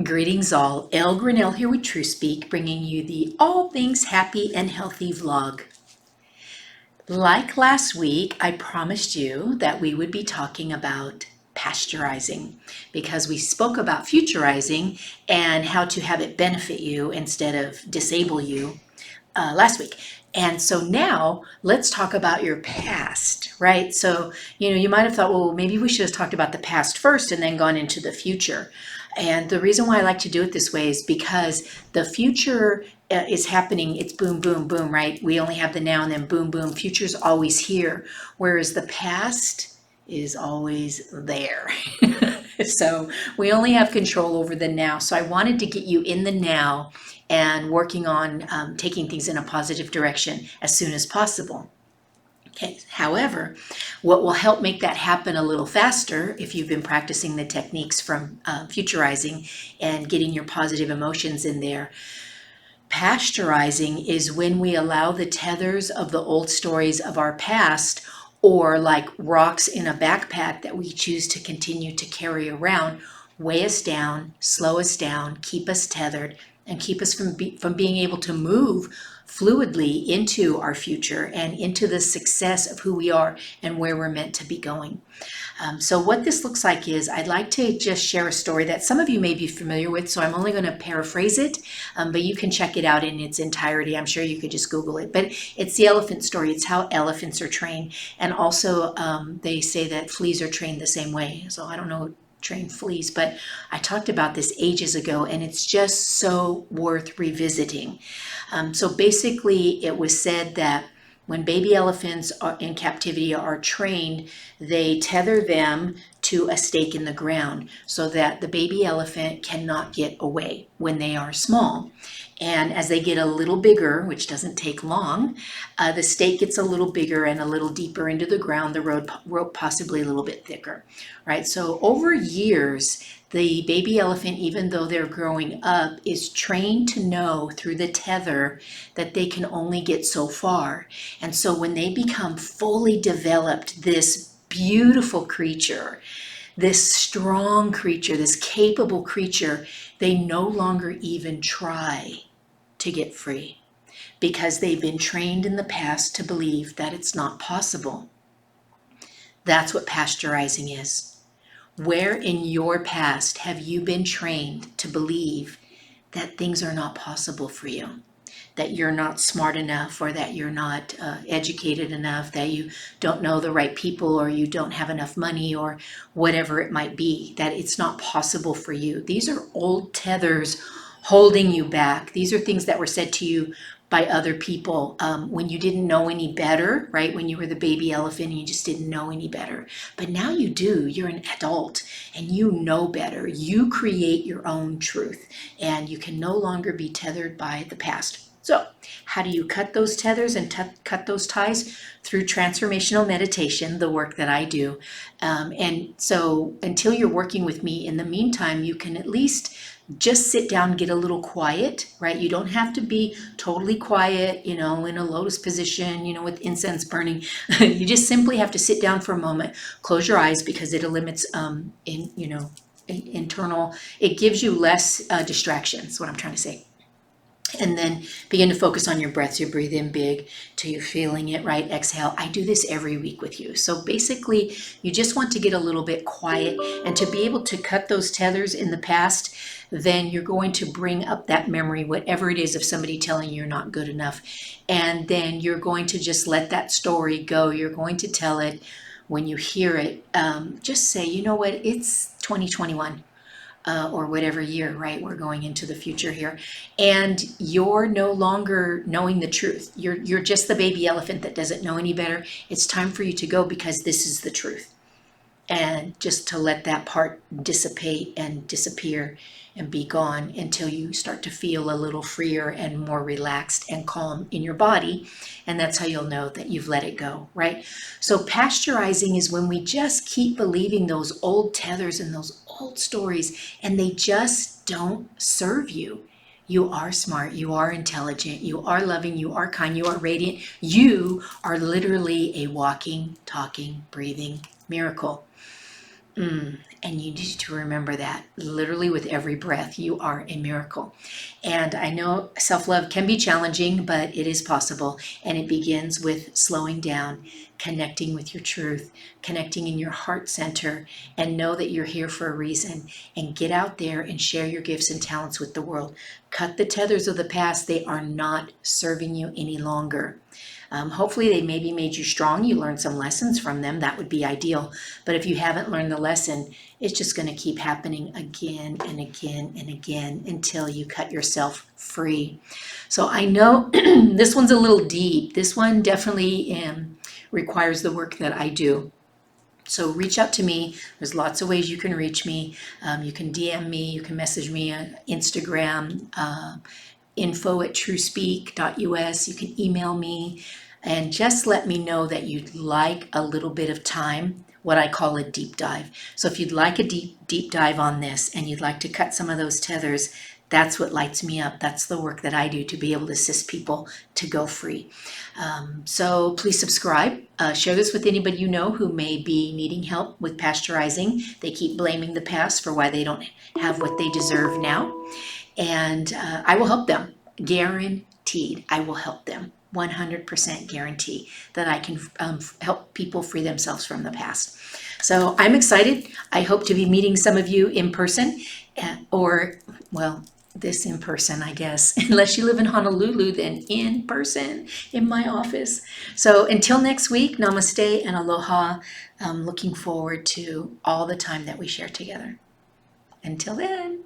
Greetings all, Elle Grinnell here with True Speak, bringing you the All Things Happy and Healthy vlog. Like last week, I promised you that we would be talking about pasteurizing because we spoke about futurizing and how to have it benefit you instead of disable you last week. And so now let's talk about your past, right? So, you might have thought, well, maybe we should have talked about the past first and then gone into the future. And the reason why I like to do it this way is because the future is happening. It's boom, boom, boom, right? We only have the now and then boom, boom. Future's always here, whereas the past is always there. So we only have control over the now. So I wanted to get you in the now and working on taking things in a positive direction as soon as possible. Okay. However, what will help make that happen a little faster if you've been practicing the techniques from futurizing and getting your positive emotions in there, pasteurizing is when we allow the tethers of the old stories of our past, or like rocks in a backpack that we choose to continue to carry around, weigh us down, slow us down, keep us tethered, and keep us from being able to move fluidly into our future and into the success of who we are and where we're meant to be going. So what this looks like is I'd like to just share a story that some of you may be familiar with, so I'm only going to paraphrase it, but you can check it out in its entirety. I'm sure you could just Google it. But it's the elephant story. It's how elephants are trained. And also they say that fleas are trained the same way. So I don't know train fleas, but I talked about this ages ago, and it's just so worth revisiting. So basically it was said that when baby elephants are in captivity are trained, they tether them to a stake in the ground so that the baby elephant cannot get away when they are small. And as they get a little bigger, which doesn't take long, the stake gets a little bigger and a little deeper into the ground, the rope possibly a little bit thicker, right? So over years, the baby elephant, even though they're growing up, is trained to know through the tether that they can only get so far. And so when they become fully developed, this beautiful creature, this strong creature, this capable creature, they no longer even try to get free because they've been trained in the past to believe that it's not possible. That's what pasteurizing is. Where in your past have you been trained to believe that things are not possible for you? That you're not smart enough, or that you're not educated enough, that you don't know the right people, or you don't have enough money, or whatever it might be, that it's not possible for you. These are old tethers holding you back. These are things that were said to you by other people when you didn't know any better, right? When you were the baby elephant and you just didn't know any better. But now you do. You're an adult and you know better. You create your own truth, and you can no longer be tethered by the past. So how do you cut those tethers and cut those ties? Through transformational meditation, the work that I do. And so until you're working with me, in the meantime, you can at least just sit down, get a little quiet, right? You don't have to be totally quiet, in a lotus position, with incense burning. You just simply have to sit down for a moment, close your eyes, because it eliminates internal, it gives you less distractions, what I'm trying to say. And then begin to focus on your breath. So you breathe in big till you're feeling it, right? Exhale. I do this every week with you. So basically, you just want to get a little bit quiet, and to be able to cut those tethers in the past, then you're going to bring up that memory, whatever it is, of somebody telling you you're not good enough. And then you're going to just let that story go. You're going to tell it when you hear it. Just say, you know what? It's 2021. Or whatever year, right? We're going into the future here. And you're no longer knowing the truth. You're just the baby elephant that doesn't know any better. It's time for you to go, because this is the truth. And just to let that part dissipate and disappear and be gone until you start to feel a little freer and more relaxed and calm in your body. And that's how you'll know that you've let it go, right? So pasteurizing is when we just keep believing those old tethers and those old stories, and they just don't serve you. You are smart, you are intelligent, you are loving, you are kind, you are radiant. You are literally a walking, talking, breathing miracle. And you need to remember that literally with every breath, you are a miracle. And I know self love can be challenging, but it is possible. And it begins with slowing down, connecting with your truth, connecting in your heart center, and know that you're here for a reason. And get out there and share your gifts and talents with the world. Cut the tethers of the past, they are not serving you any longer. Hopefully, they maybe made you strong. You learned some lessons from them. That would be ideal. But if you haven't learned the lesson, it's just going to keep happening again and again and again until you cut yourself free. So I know this one's a little deep. This one definitely requires the work that I do. So reach out to me. There's lots of ways you can reach me. You can DM me. You can message me on Instagram. info@truespeak.us. You can email me and just let me know that you'd like a little bit of time, what I call a deep dive. So if you'd like a deep dive on this and you'd like to cut some of those tethers, that's what lights me up. That's the work that I do to be able to assist people to go free. So please subscribe. Share this with anybody you know who may be needing help with pasteurizing. They keep blaming the past for why they don't have what they deserve now. And I will help them. Guaranteed, I will help them. 100% guarantee that I can help people free themselves from the past. So I'm excited. I hope to be meeting some of you in person or, well, this in person, I guess. Unless you live in Honolulu, then in person in my office. So until next week, namaste and aloha. I'm looking forward to all the time that we share together. Until then.